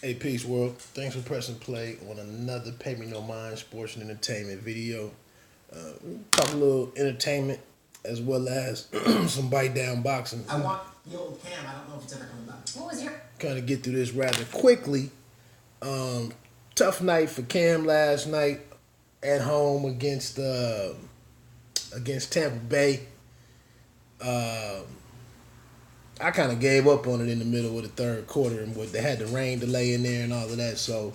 Hey, peace, world. Thanks for pressing play on another Pay Me No Mind sports and entertainment video. Talk a little entertainment as well as some bite down boxing. I want the old Cam. I don't know if it's ever coming back. What was your? Kind of get through this rather quickly. Tough night for Cam last night at home against Tampa Bay. I kind of gave up on it in the middle of the third quarter, and they had the rain delay in there and all of that. So,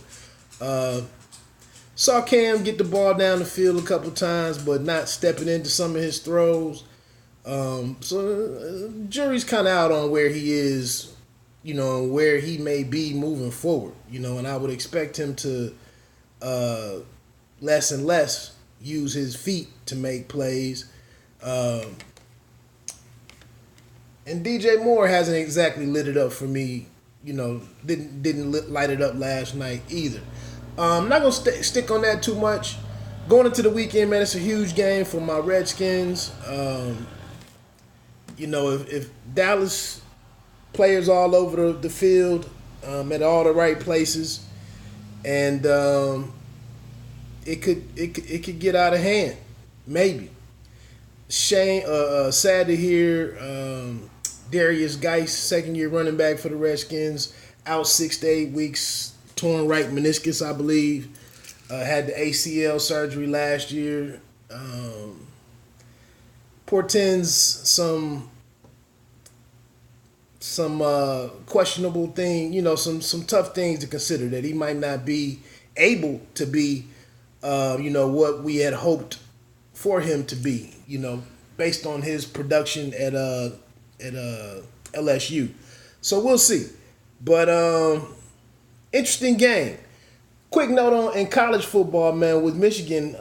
saw Cam get the ball down the field a couple times, but not stepping into some of his throws. Jury's kind of out on where he is, where he may be moving forward, and I would expect him to less and less use his feet to make plays. And DJ Moore hasn't exactly lit it up for me. Didn't light it up last night either. I'm not gonna stick on that too much. Going into the weekend, man, it's a huge game for my Redskins. If Dallas players all over the field at all the right places, and it could get out of hand, maybe. Sad to hear Darius Geis, second-year running back for the Redskins, out 6 to 8 weeks, torn right meniscus, I believe. Had the ACL surgery last year. Portends some questionable thing, some tough things to consider, that he might not be able to be, what we had hoped for him to be, based on his production at LSU. So we'll see. But interesting game. Quick note on in college football, man, with Michigan,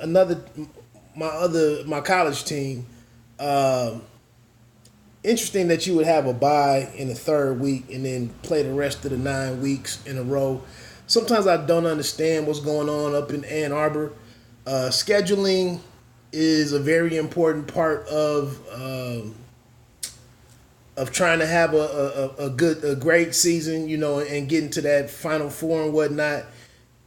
my college team. Interesting that you would have a bye in the third week and then play the rest of the 9 weeks in a row. Sometimes I don't understand what's going on up in Ann Arbor. Scheduling is a very important part of trying to have a great season, and getting to that Final Four and whatnot,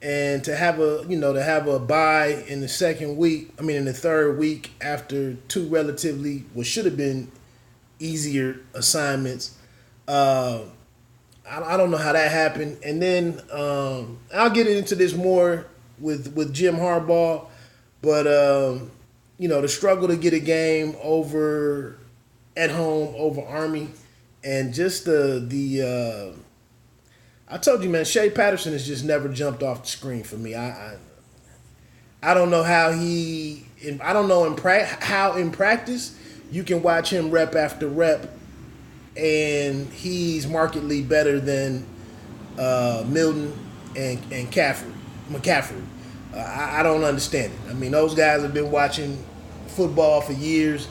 and to have a bye in the in the third week after two relatively what should have been easier assignments. I don't know how that happened, and then I'll get into this more with Jim Harbaugh, but the struggle to get a game over at home over Army, and just I told you, man, Shea Patterson has just never jumped off the screen for me. I don't know how how in practice you can watch him rep after rep, and he's markedly better than Milton and McCaffrey. I don't understand it. I mean, those guys have been watching football for years,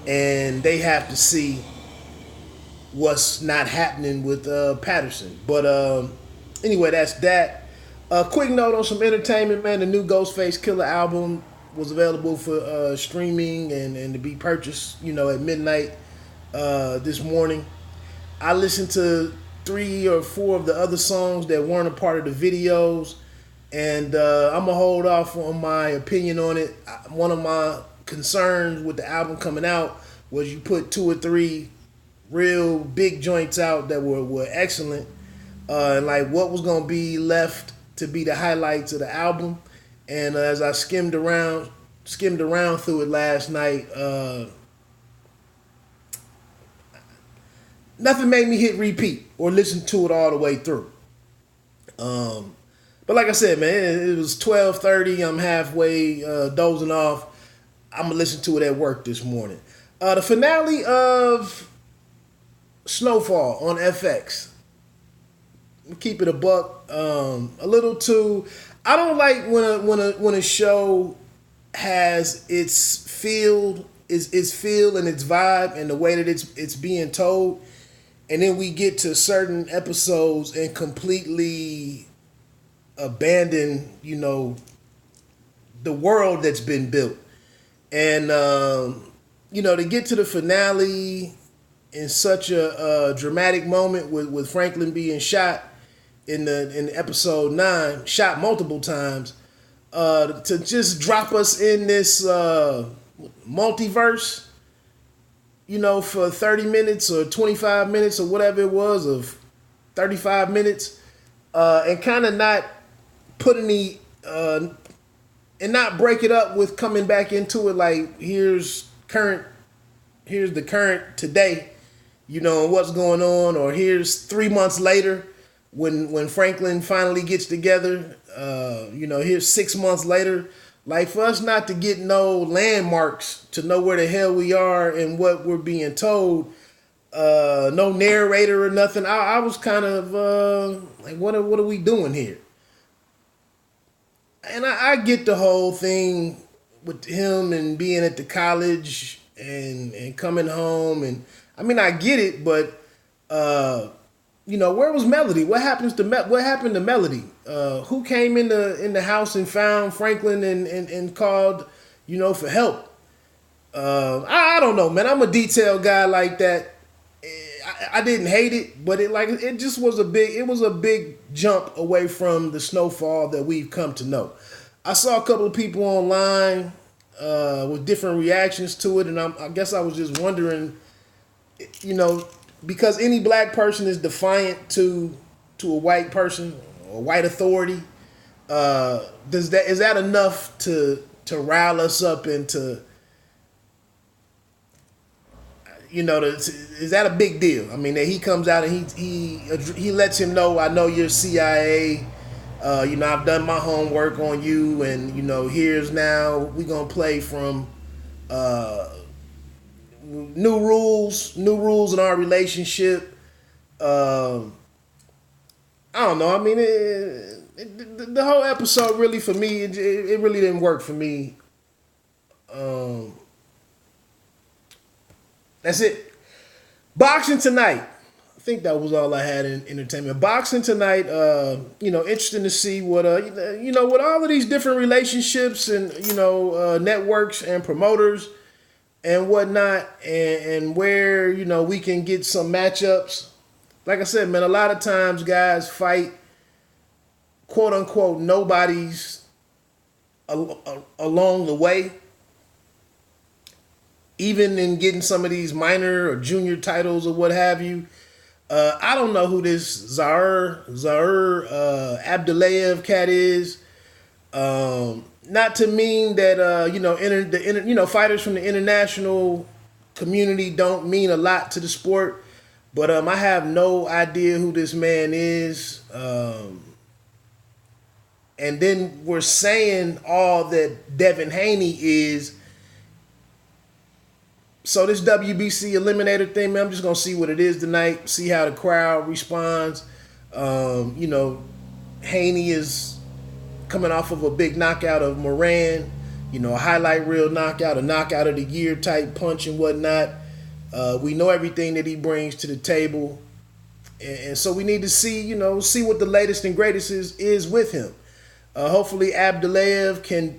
and they have to see what's not happening with Patterson. But anyway, that's that. Quick note on some entertainment, man. The new Ghostface Killer album was available for streaming and to be purchased, at midnight this morning. I listened to 3 or 4 of the other songs that weren't a part of the videos, and I'm going to hold off on my opinion on it. One of my concerns with the album coming out was you put 2 or 3 real big joints out that were excellent, and like what was going to be left to be the highlights of the album. And as I skimmed around through it last night, nothing made me hit repeat or listen to it all the way through. But like I said, man, it was 12:30. I'm halfway dozing off. I'm gonna listen to it at work this morning. The finale of Snowfall on FX. Keep it a buck. A little too. I don't like when a show has its feel and its vibe and the way that it's being told, and then we get to certain episodes and completely abandon the world that's been built, and to get to the finale in such a dramatic moment with Franklin being shot, in episode 9, shot multiple times, to just drop us in this multiverse, for 30 minutes or 25 minutes or whatever it was, of 35 minutes, and kind of not put any, and not break it up with coming back into it like, here's the current today, what's going on, or here's 3 months later when Franklin finally gets together, here's 6 months later. Like, for us not to get no landmarks to know where the hell we are and what we're being told, no narrator or nothing. I was kind of like, what are we doing here? And I get the whole thing with him and being at the college and coming home, and I mean, I get it, but where was Melody? What happened to Melody? Who came in the house and found Franklin and called, for help? I don't know, man. I'm a detailed guy like that. I didn't hate it, but it just was a big jump away from the Snowfall that we've come to know. I saw a couple of people online with different reactions to it, and I guess I was just wondering, because any black person is defiant to a white person or white authority, is that enough to rile us up into, is that a big deal? I mean, that he comes out and he lets him know, I know you're CIA. I've done my homework on you, and here's now we're gonna play from new rules in our relationship. I don't know. I mean, the whole episode really, for me, it really didn't work for me. That's it. Boxing tonight. I think that was all I had in entertainment. Boxing tonight. Interesting to see what with all of these different relationships and networks and promoters and whatnot, and where we can get some matchups. Like I said, man, a lot of times guys fight, quote unquote, nobodies along the way. Even in getting some of these minor or junior titles or what have you. I don't know who this Zaire Abdulayev cat is. Not to mean that fighters from the international community don't mean a lot to the sport, but I have no idea who this man is. And then we're saying all that Devin Haney is. So this WBC eliminator thing, man, I'm just gonna see what it is tonight. See how the crowd responds. Haney is coming off of a big knockout of Moran. A highlight reel knockout, a knockout of the year type punch and whatnot. We know everything that he brings to the table, and so we need to see what the latest and greatest is with him. Hopefully, Abdulayev can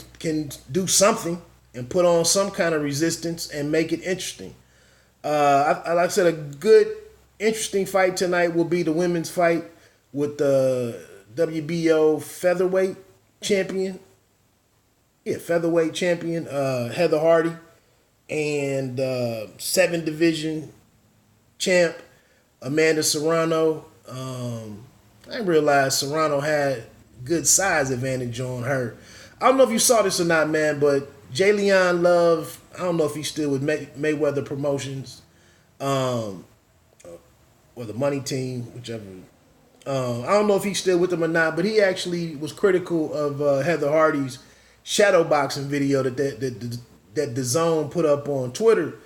do something and put on some kind of resistance and make it interesting. Like I said, a good, interesting fight tonight will be the women's fight with the WBO featherweight champion. Yeah, featherweight champion Heather Hardy, and 7 division champ Amanda Serrano. I didn't realize Serrano had good size advantage on her. I don't know if you saw this or not, man, but Jay Leon Love, I don't know if he's still with Mayweather Promotions, or the Money Team, whichever. I don't know if he's still with them or not, but he actually was critical of Heather Hardy's shadow boxing video that the Zone put up on Twitter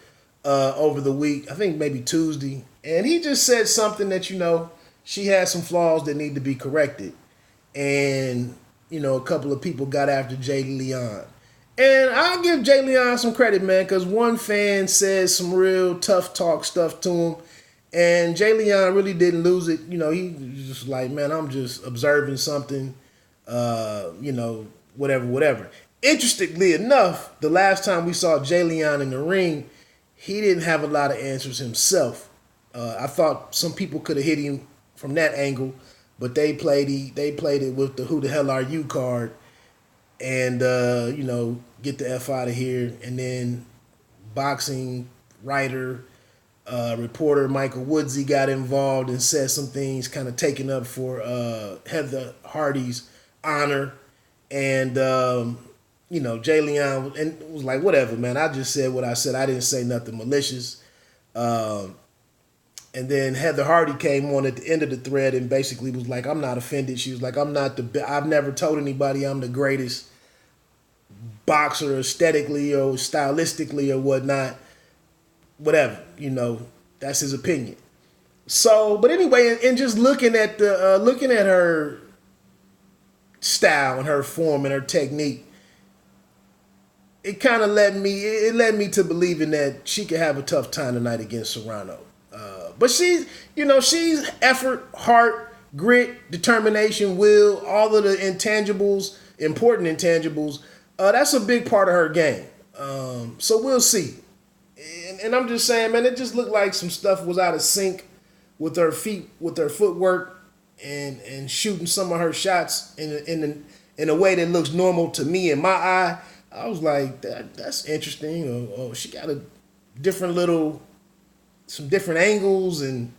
over the week. I think maybe Tuesday, and he just said something that she has some flaws that need to be corrected, and a couple of people got after Jay Leon. And I'll give Jay Leon some credit, man, because one fan said some real tough talk stuff to him, and Jay Leon really didn't lose it. He was just like, man, I'm just observing something, whatever. Interestingly enough, the last time we saw Jay Leon in the ring, he didn't have a lot of answers himself. I thought some people could have hit him from that angle. but they played it with the "Who the hell are you" card, and get the F out of here. And then boxing writer, reporter Michael Woodsy got involved and said some things, kind of taking up for Heather Hardy's honor, and Jay Leon and was like, whatever, man. I just said what I said. I didn't say nothing malicious. And then Heather Hardy came on at the end of the thread and basically was like, I'm not offended. She was like, I've never told anybody I'm the greatest boxer aesthetically or stylistically or whatnot. Whatever, that's his opinion. So, but anyway, and just looking at her style and her form and her technique, it kind of led me to believing that she could have a tough time tonight against Serrano. But she's effort, heart, grit, determination, will, all of the intangibles, important intangibles. That's a big part of her game. So we'll see. And I'm just saying, man, it just looked like some stuff was out of sync with her feet, with her footwork, and shooting some of her shots in a way that looks normal to me in my eye. I was like, that's interesting. Or she got some different angles and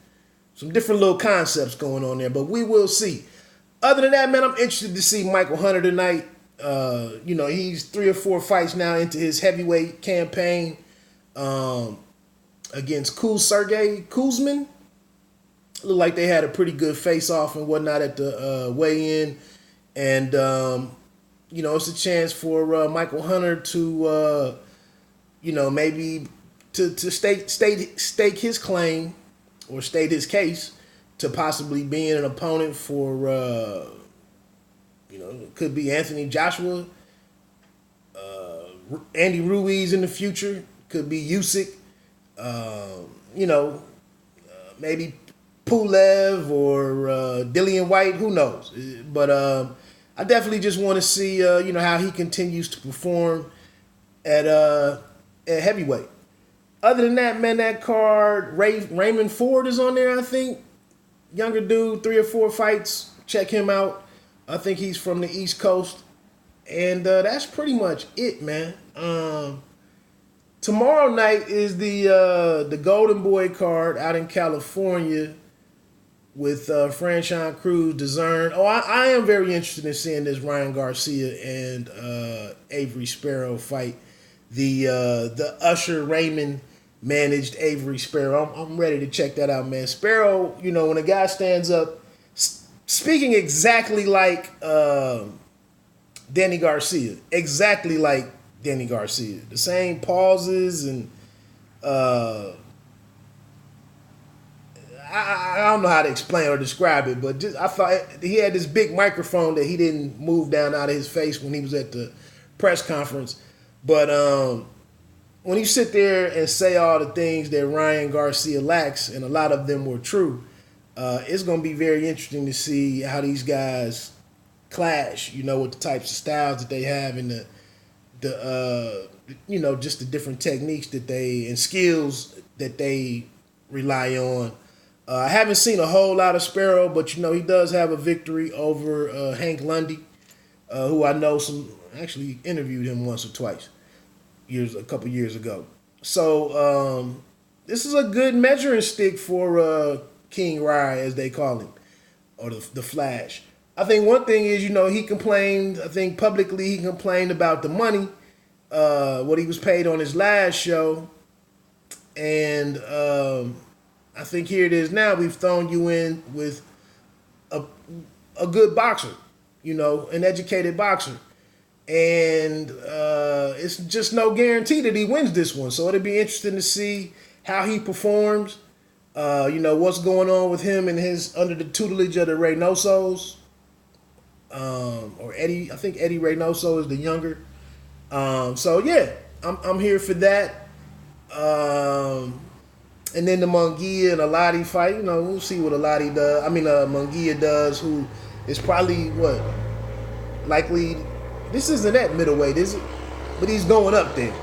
some different little concepts going on there. But we will see. Other than that, man, I'm interested to see Michael Hunter tonight. He's 3 or 4 fights now into his heavyweight campaign against Sergey Kuzmin. Looked like they had a pretty good face-off and whatnot at the weigh-in. And, it's a chance for Michael Hunter to, maybe to stake his claim or state his case to possibly being an opponent for, it could be Anthony Joshua, Andy Ruiz in the future, could be Usyk, maybe Pulev or Dillian White, who knows? But I definitely just want to see, how he continues to perform at heavyweight. Other than that, man, that card, Raymond Ford is on there, I think. Younger dude, 3 or 4 fights. Check him out. I think he's from the East Coast. And that's pretty much it, man. Tomorrow night is the Golden Boy card out in California with Franchon Cruz, DAZN. Oh, I am very interested in seeing this Ryan Garcia and Avery Sparrow fight. The Usher Raymond managed Avery Sparrow. I'm ready to check that out, man. Sparrow, when a guy stands up, speaking exactly like Danny Garcia, the same pauses and I don't know how to explain or describe it, but I thought he had this big microphone that he didn't move down out of his face when he was at the press conference. But when you sit there and say all the things that Ryan Garcia lacks, and a lot of them were true, it's going to be very interesting to see how these guys clash, with the types of styles that they have and just the different techniques and skills that they rely on. I haven't seen a whole lot of Sparrow, but he does have a victory over Hank Lundy, who I know actually interviewed him once or twice, a couple years ago. So this is a good measuring stick for King Rai, as they call him, or the Flash. I think one thing is, he complained, I think publicly he complained about the money, what he was paid on his last show. And I think here it is now. We've thrown you in with a good boxer, an educated boxer. And it's just no guarantee that he wins this one. So it'll be interesting to see how he performs. What's going on with him and under the tutelage of the Reynosos. Or Eddie, I think Eddie Reynoso is the younger. So yeah, I'm here for that. And then the Munguia and Aladi fight, we'll see what Aladi does. Munguia does, who is probably likely. This isn't at middleweight, is it? But he's going up there.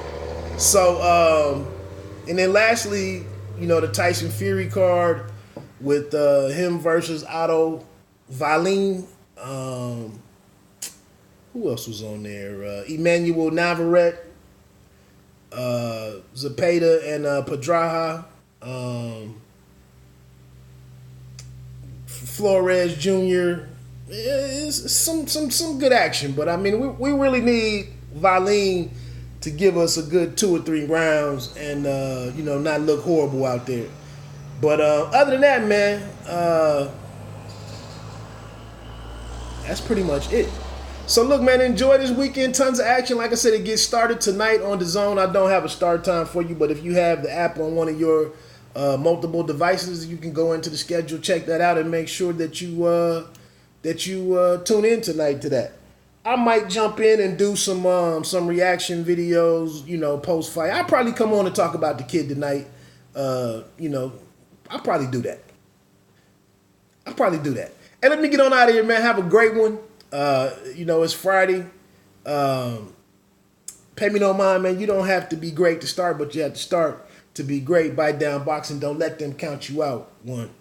So, and then lastly, the Tyson Fury card with him versus Otto Valine. Who else was on there? Emmanuel Navarrete, Zepeda, and Pedraja. Flores Jr. It's some good action, but I mean we really need Valine to give us a good 2 or 3 rounds and not look horrible out there. But other than that, man, that's pretty much it. So look, man, enjoy this weekend. Tons of action. Like I said, it gets started tonight on the Zone. I don't have a start time for you, but if you have the app on one of your multiple devices, you can go into the schedule, check that out, and make sure that you tune in tonight to that. I might jump in and do some reaction videos, post fight. I'll probably come on and talk about the kid tonight. I'll probably do that. And let me get on out of here, man. Have a great one. It's Friday. Pay me no mind, man. You don't have to be great to start, but you have to start to be great. Bite down boxing. Don't let them count you out. One.